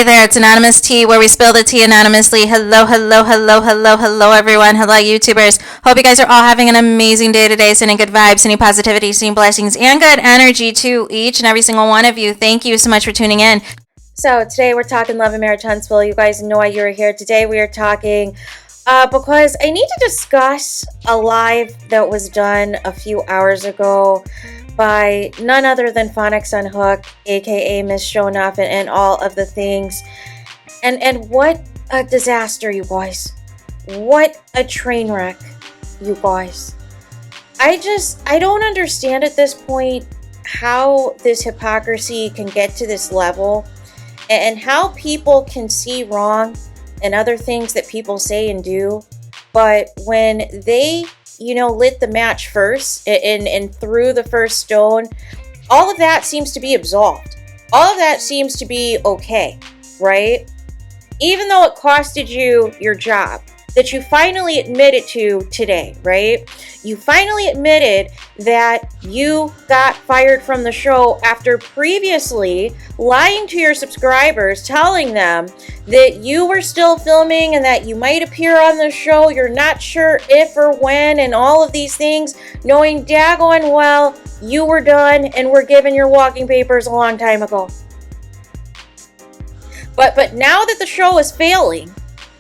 there, it's Anonymous Tea, where we spill the tea anonymously. Hello, hello, hello, hello, hello, everyone. Hello, YouTubers. Hope you guys are all having an amazing day today, sending good vibes, sending positivity, sending blessings, and good energy to each and every single one of you. Thank you so much for tuning in. So today we're talking love and marriage, Huntsville. You guys know why you're here. Today we are talking because I need to discuss a live that was done a few hours ago by none other than Phonics Unhooked, aka Miss Shown Up, and all of the things. And what a disaster, you guys. What a train wreck, you guys. I don't understand at this point how this hypocrisy can get to this level, and how people can see wrong and other things that people say and do, but when they lit the match first and threw the first stone, all of that seems to be absolved. All of that seems to be okay, right? Even though it costed you your job, that you finally admitted to today, right? You finally admitted that you got fired from the show after previously lying to your subscribers, telling them that you were still filming and that you might appear on the show. You're not sure if or when and all of these things, knowing daggone well you were done and were given your walking papers a long time ago. But now that the show is failing,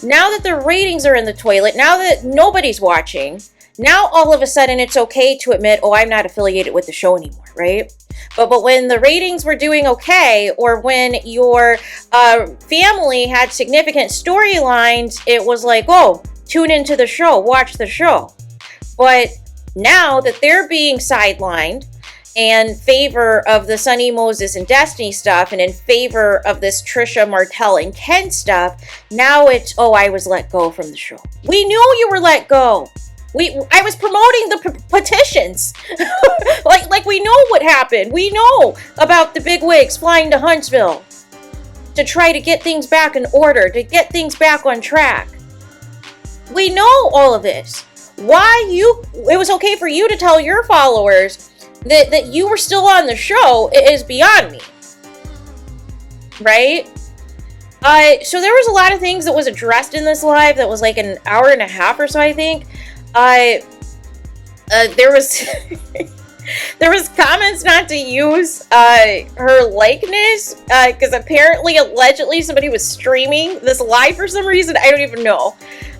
now that the ratings are in the toilet, now that nobody's watching, now all of a sudden it's okay to admit, oh, I'm not affiliated with the show anymore, right? But when the ratings were doing okay, or when your family had significant storylines, it was like, oh, tune into the show, watch the show. But now that they're being sidelined in favor of the Sunny, Moses, and Destiny stuff, and in favor of this Trisha, Martell, and Ken stuff, now it's, oh, I was let go from the show. We knew you were let go. I was promoting the petitions. like we know what happened. We know about the big wigs flying to Huntsville to try to get things back in order, to get things back on track. We know all of this. It was okay for you to tell your followers that you were still on the show is beyond me, right? So there was a lot of things that was addressed in this live that was like an hour and a half or so, I think. There was there was comments not to use her likeness because apparently, allegedly, somebody was streaming this live for some reason. I don't even know.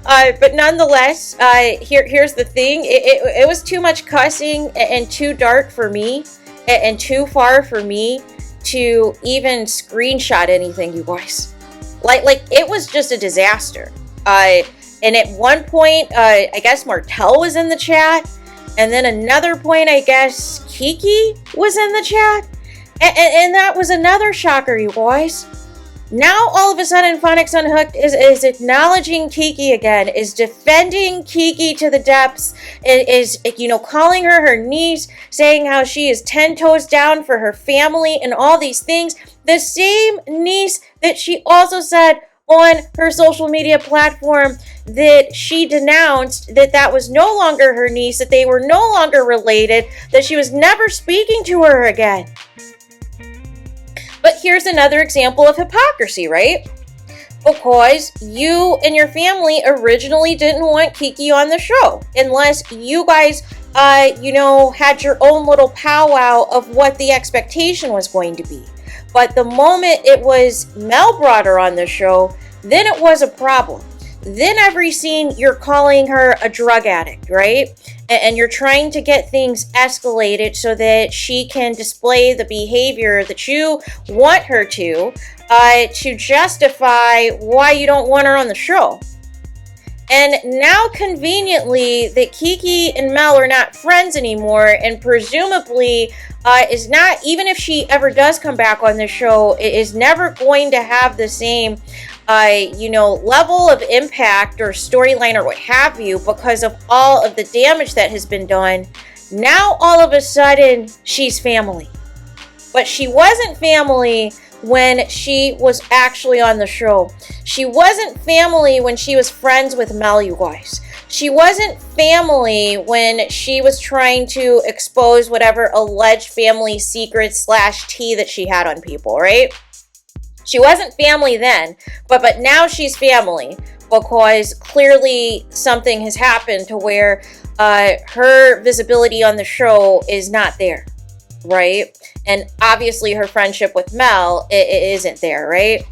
But nonetheless, here's the thing. It was too much cussing and too dark for me and too far for me to even screenshot anything, you guys. Like it was just a disaster. And at one point, I guess Martell was in the chat. And then another point, I guess Keke was in the chat. And that was another shocker, you guys. Now, all of a sudden, Phonics Unhooked is acknowledging Keke again, is defending Keke to the depths, is calling her niece, saying how she is 10 toes down for her family and all these things. The same niece that she also said on her social media platform that she denounced that was no longer her niece, that they were no longer related, that she was never speaking to her again. But here's another example of hypocrisy, right? Because you and your family originally didn't want Keke on the show, unless you guys, had your own little powwow of what the expectation was going to be. But the moment it was Mel brought her on the show, then it was a problem. Then every scene, you're calling her a drug addict, right? And you're trying to get things escalated so that she can display the behavior that you want her to justify why you don't want her on the show. And now, conveniently, that Keke and Mel are not friends anymore, and presumably is not, even if she ever does come back on the show, is never going to have the same level of impact or storyline or what have you, because of all of the damage that has been done. Now, all of a sudden, she's family. But she wasn't family when she was actually on the show. She wasn't family when she was friends with Mel, you guys. She wasn't family when she was trying to expose whatever alleged family secrets / tea that she had on people, right? She wasn't family then, but now she's family, because clearly something has happened to where her visibility on the show is not there, right? And obviously her friendship with Mel it isn't there, right?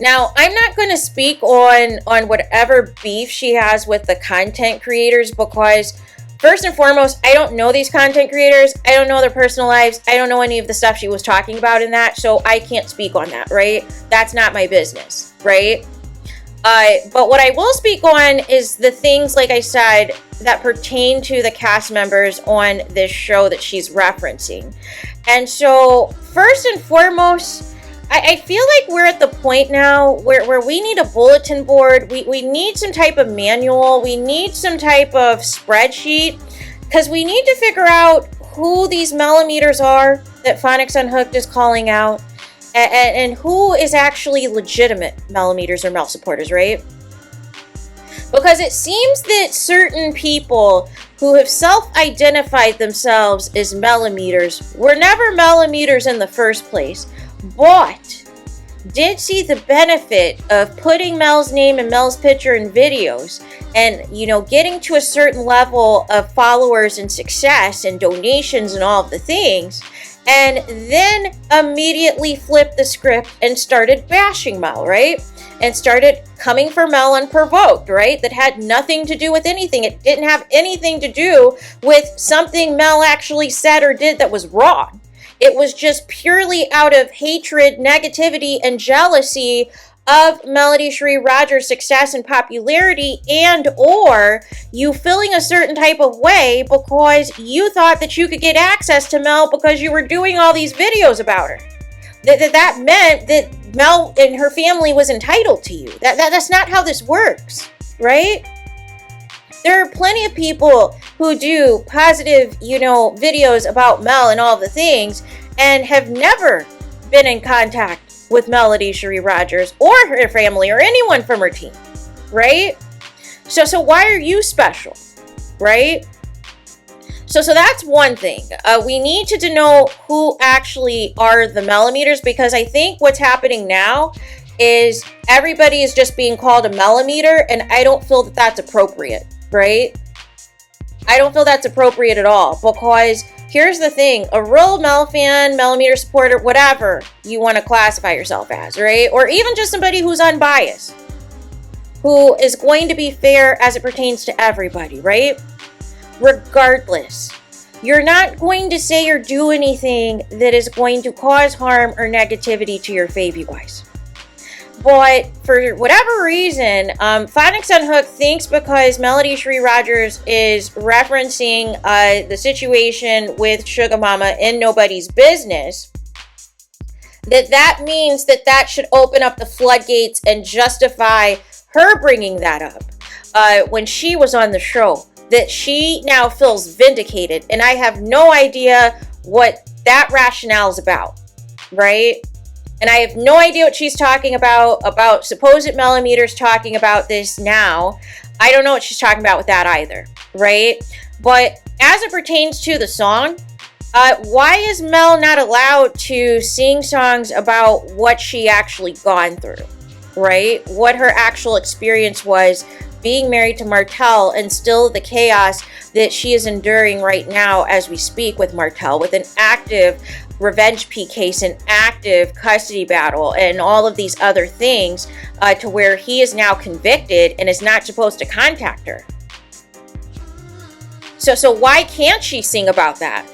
Now, I'm not going to speak on whatever beef she has with the content creators, because first and foremost, I don't know these content creators. I don't know their personal lives. I don't know any of the stuff she was talking about in that, so I can't speak on that, right? That's not my business, right? But what I will speak on is the things, like I said, that pertain to the cast members on this show that she's referencing. And so, first and foremost, I feel like we're at the point now where we need a bulletin board. We need some type of manual. We need some type of spreadsheet, because we need to figure out who these millimeters are that Phonics Unhooked is calling out, and who is actually legitimate millimeters or Mel supporters, right? Because it seems that certain people who have self-identified themselves as millimeters were never millimeters in the first place, but did see the benefit of putting Mel's name and Mel's picture in videos and, you know, getting to a certain level of followers and success and donations and all of the things, and then immediately flipped the script and started bashing Mel, right? And started coming for Mel unprovoked, right? That had nothing to do with anything. It didn't have anything to do with something Mel actually said or did that was wrong. It was just purely out of hatred, negativity, and jealousy of Melody Cherie Rogers' success and popularity, and or you feeling a certain type of way because you thought that you could get access to Mel because you were doing all these videos about her. That meant that Mel and her family was entitled to you. That's not how this works, right? There are plenty of people who do positive, videos about Mel and all the things and have never been in contact with Melody Cherie Rogers or her family or anyone from her team, right? So why are you special, right? So that's one thing. We need to know who actually are the millimeters, because I think what's happening now is everybody is just being called a millimeter, and I don't feel that that's appropriate, right? I don't feel that's appropriate at all, because here's the thing. A real Mel fan, millimeter supporter, whatever you want to classify yourself as, right? Or even just somebody who's unbiased, who is going to be fair as it pertains to everybody, right? Regardless, you're not going to say or do anything that is going to cause harm or negativity to your fave, you guys. But for whatever reason, Phonics Unhooked thinks because Melody Cherie Rogers is referencing the situation with Sugar Mama in Nobody's Business, that means that should open up the floodgates and justify her bringing that up when she was on the show. That she now feels vindicated, and I have no idea what that rationale is about, right? And I have no idea what she's talking about supposed millimeters talking about this now. I don't know what she's talking about with that either, right? But as it pertains to the song, why is Mel not allowed to sing songs about what she actually gone through, right? What her actual experience was being married to Martell, and still the chaos that she is enduring right now as we speak with Martell, with an active revenge P case, an active custody battle, and all of these other things to where he is now convicted and is not supposed to contact her. So why can't she sing about that?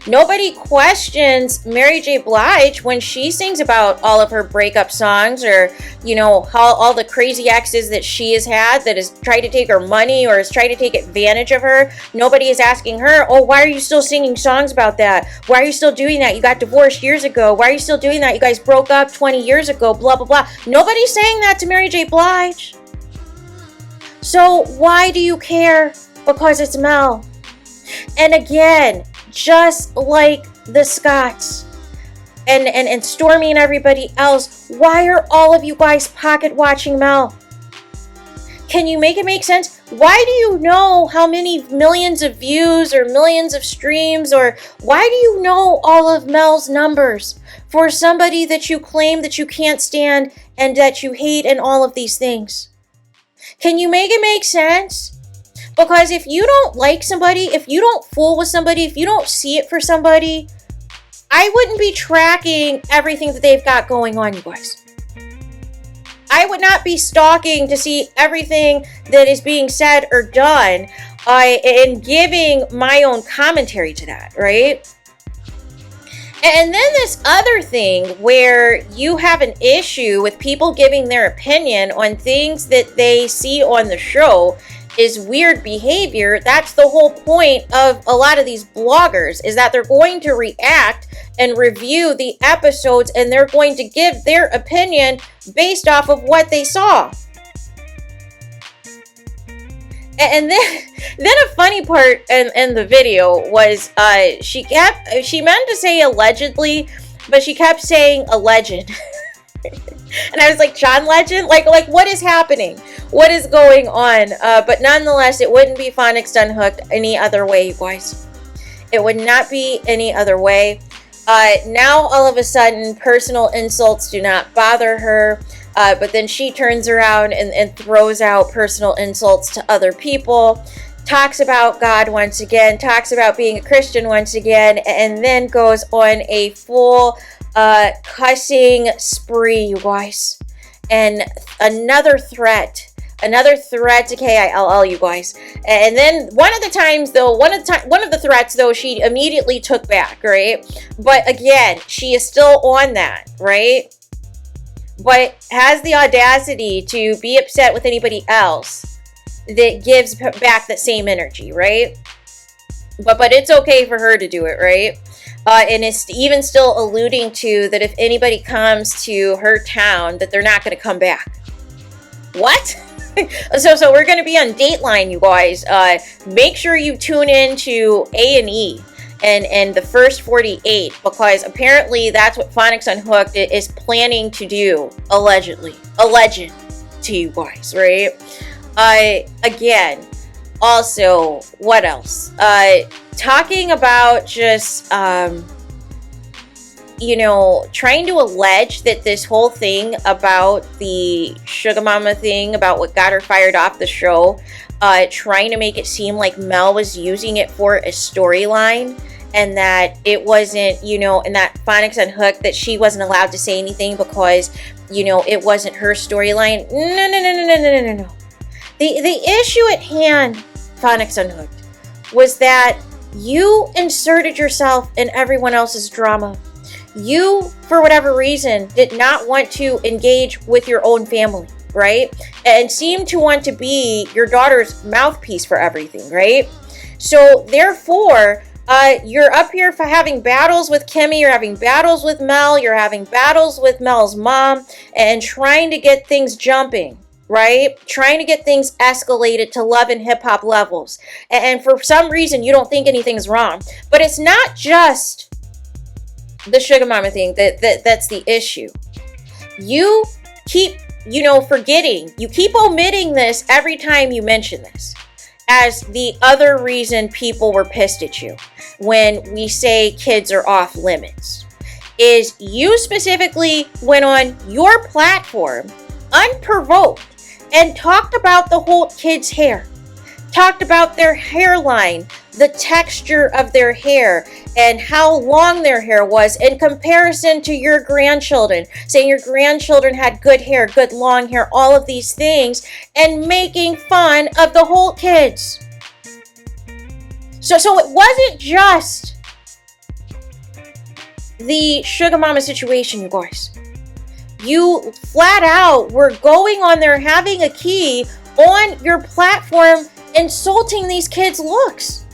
Nobody questions Mary J. Blige when she sings about all of her breakup songs, or, how all the crazy exes that she has had that has tried to take her money or has tried to take advantage of her. Nobody is asking her, oh, why are you still singing songs about that? Why are you still doing that? You got divorced years ago. Why are you still doing that? You guys broke up 20 years ago, blah, blah, blah. Nobody's saying that to Mary J. Blige. So why do you care? Because it's Mel. And again, just like the Scotts and Stormy and everybody else, why are all of you guys pocket watching Mel? Can you make it make sense? Why do you know how many millions of views or millions of streams, or why do you know all of Mel's numbers for somebody that you claim that you can't stand and that you hate and all of these things? Can you make it make sense? Because if you don't like somebody, if you don't fool with somebody, if you don't see it for somebody, I wouldn't be tracking everything that they've got going on, you guys. I would not be stalking to see everything that is being said or done and giving my own commentary to that, right? And then this other thing where you have an issue with people giving their opinion on things that they see on the show is weird behavior. That's the whole point of a lot of these bloggers, is that they're going to react and review the episodes, and they're going to give their opinion based off of what they saw. And then a funny part in the video was she meant to say allegedly, but she kept saying a legend. And I was like, John Legend? Like what is happening? What is going on? But nonetheless, it wouldn't be Phonics Unhooked any other way, you guys. It would not be any other way. Now, all of a sudden, personal insults do not bother her. But then she turns around and throws out personal insults to other people. Talks about God once again. Talks about being a Christian once again. And then goes on a full cussing spree, you guys. And another threat to KILL, you guys. And then one of the threats though, she immediately took back, right? But again, she is still on that, right? But has the audacity to be upset with anybody else that gives back that same energy, right? But it's okay for her to do it, right? And it's even still alluding to that if anybody comes to her town, that they're not going to come back. What? So we're going to be on Dateline, you guys. Make sure you tune in to A&E and the first 48, because apparently that's what Phonics Unhooked is planning to do, allegedly. Alleged to you guys, right? Again, also, what else? Talking about just, trying to allege that this whole thing about the Sugar Mama thing, about what got her fired off the show, trying to make it seem like Mel was using it for a storyline, and that it wasn't, and that Phonics Unhooked, that she wasn't allowed to say anything because, it wasn't her storyline. No. The issue at hand, Phonics Unhooked, was that you inserted yourself in everyone else's drama. You, for whatever reason, did not want to engage with your own family, right? And seemed to want to be your daughter's mouthpiece for everything, right? So, therefore, you're up here for having battles with Kimmy, you're having battles with Mel, you're having battles with Mel's mom, and trying to get things jumping, right? Trying to get things escalated to love and hip hop levels. And for some reason, you don't think anything's wrong. But it's not just the Sugar Mama thing that's the issue. You keep, forgetting. You keep omitting this every time you mention this as the other reason people were pissed at you when we say kids are off limits. Is you specifically went on your platform unprovoked and talked about the whole kids' hair. Talked about their hairline, the texture of their hair, and how long their hair was in comparison to your grandchildren. Saying your grandchildren had good hair, good long hair, all of these things, and making fun of the whole kids. So it wasn't just the Sugar Mama situation, you guys. You flat out were going on there having a key on your platform insulting these kids' looks.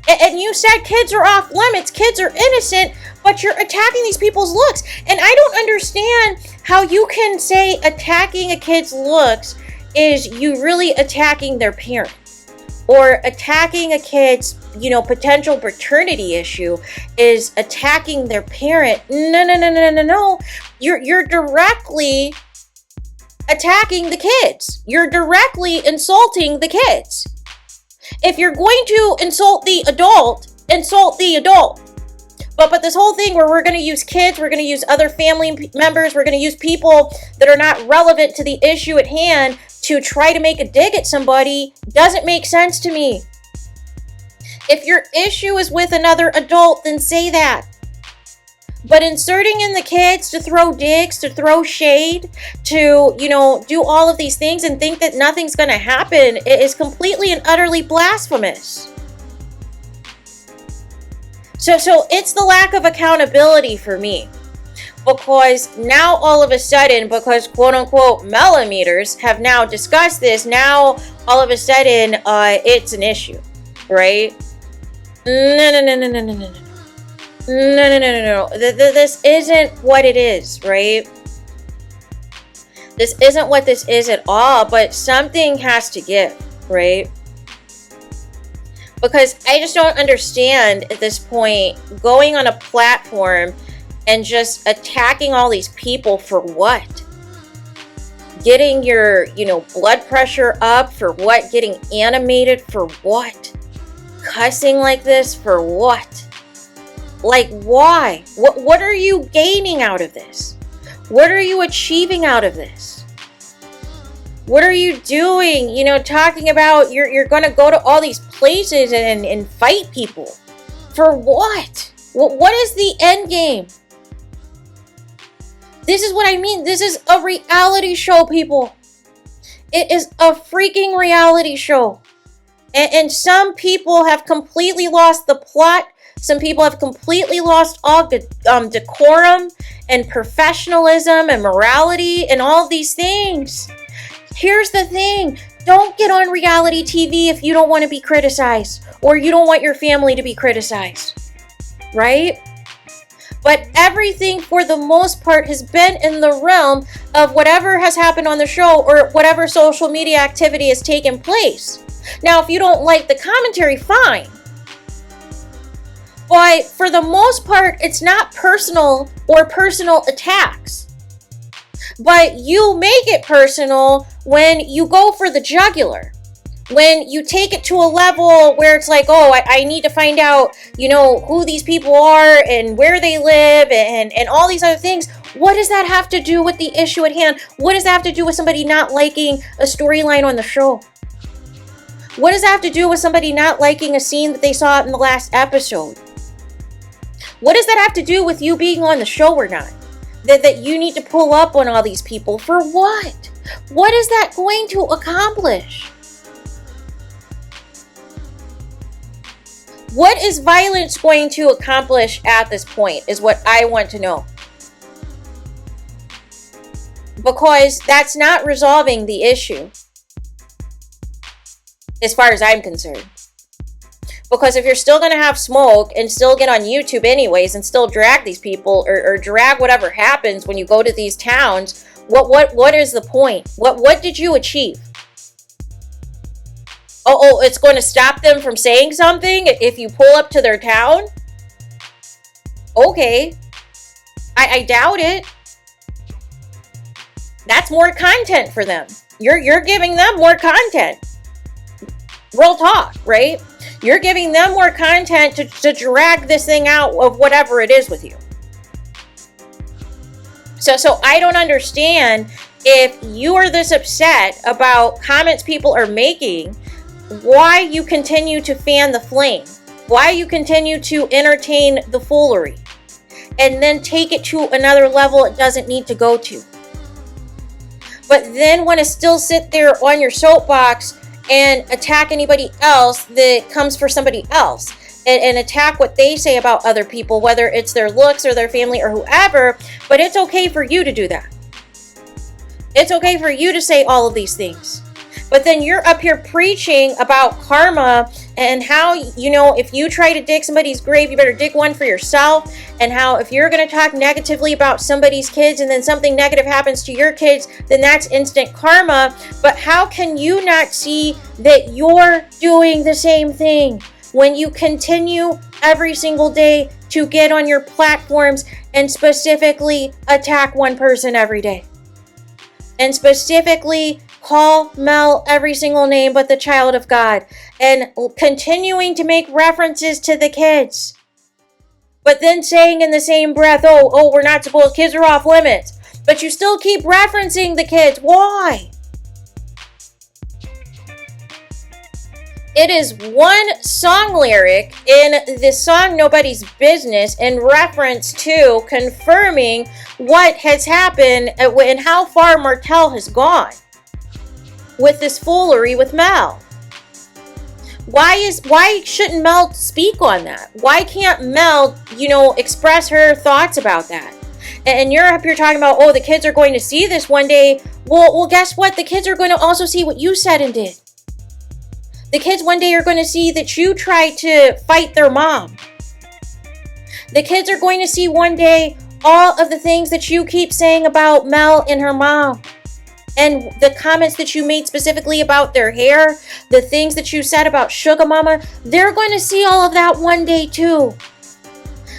And you said kids are off limits, kids are innocent, but you're attacking these people's looks. And I don't understand how you can say attacking a kid's looks is you really attacking their parent. Or attacking a kid's, potential paternity issue is attacking their parent. No. You're directly attacking the kids. You're directly insulting the kids. If you're going to insult the adult, insult the adult. But this whole thing where we're going to use kids, we're going to use other family members, we're going to use people that are not relevant to the issue at hand to try to make a dig at somebody doesn't make sense to me. If your issue is with another adult, then say that. But inserting in the kids to throw digs, to throw shade, to, do all of these things and think that nothing's going to happen is completely and utterly blasphemous. So it's the lack of accountability for me. Because now all of a sudden, because quote unquote millimeters have now discussed this, now all of a sudden it's an issue, right? No. This isn't what it is, right? This isn't what this is at all, but something has to give, right? Because I just don't understand at this point going on a platform and just attacking all these people for what? Getting your, blood pressure up for what? Getting animated for what? Cussing like this for what? Like, why? What are you gaining out of this? What are you achieving out of this? What are you doing? Talking about you're going to go to all these places and fight people. For what? What is the end game? This is what I mean. This is a reality show, people. It is a freaking reality show. And some people have completely lost the plot. Some people have completely lost all decorum and professionalism and morality and all of these things. Here's the thing. Don't get on reality TV if you don't want to be criticized or you don't want your family to be criticized. Right? But everything, for the most part, has been in the realm of whatever has happened on the show or whatever social media activity has taken place. Now, if you don't like the commentary, fine. But for the most part, it's not personal or personal attacks. But you make it personal when you go for the jugular. When you take it to a level where it's like, oh, I need to find out, who these people are and where they live and all these other things. What does that have to do with the issue at hand? What does that have to do with somebody not liking a storyline on the show? What does that have to do with somebody not liking a scene that they saw in the last episode? What does that have to do with you being on the show or not? That you need to pull up on all these people for what? What is that going to accomplish? What is violence going to accomplish at this point is what I want to know. Because that's not resolving the issue. As far as I'm concerned. Because if you're still going to have smoke and still get on YouTube anyways and still drag these people or drag whatever happens when you go to these towns, what is the point? What did you achieve? Oh, it's going to stop them from saying something if you pull up to their town? Okay. I doubt it. That's more content for them. You're giving them more content. Real talk, right? You're giving them more content to drag this thing out of whatever it is with you. So I don't understand if you are this upset about comments people are making, why you continue to fan the flame, why you continue to entertain the foolery, and then take it to another level it doesn't need to go to. But then want to still sit there on your soapbox and attack anybody else that comes for somebody else and attack what they say about other people, whether it's their looks or their family or whoever. But it's okay for you to do that. It's okay for you to say all of these things. But then you're up here preaching about karma and how, if you try to dig somebody's grave, you better dig one for yourself. And how if you're going to talk negatively about somebody's kids and then something negative happens to your kids, then that's instant karma. But how can you not see that you're doing the same thing when you continue every single day to get on your platforms and specifically attack one person every day? and specifically call Mel every single name but the child of God, and continuing to make references to the kids, but then saying in the same breath, oh, we're not supposed, kids are off limits, but you still keep referencing the kids. Why? It is one song lyric in the song Nobody's Business in reference to confirming what has happened and how far Martell has gone with this foolery with Mel. Why shouldn't Mel speak on that? Why can't Mel, express her thoughts about that? And you're up here talking about, the kids are going to see this one day. Well, guess what? The kids are going to also see what you said and did. The kids one day are going to see that you tried to fight their mom. The kids are going to see one day all of the things that you keep saying about Mel and her mom. And the comments that you made specifically about their hair, the things that you said about Sugar Mama, they're going to see all of that one day too.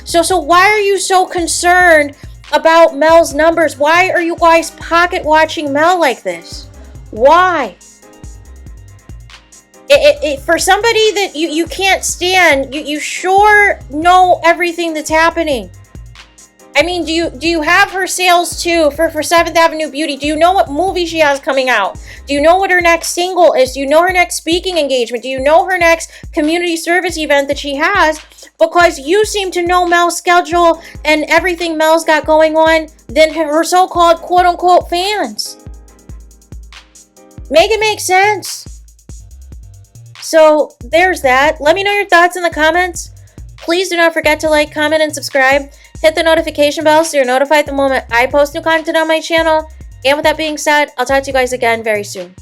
So why are you so concerned about Mel's numbers? Why are you guys pocket watching Mel like this? Why? For somebody that you can't stand, you sure know everything that's happening. I mean, do you have her sales too for 7th Avenue Beauty? Do you know what movie she has coming out? Do you know what her next single is? Do you know her next speaking engagement? Do you know her next community service event that she has? Because you seem to know Mel's schedule and everything Mel's got going on than her so-called quote-unquote fans. Make it make sense. So there's that. Let me know your thoughts in the comments. Please do not forget to like, comment, and subscribe. Hit the notification bell so you're notified the moment I post new content on my channel. And with that being said, I'll talk to you guys again very soon.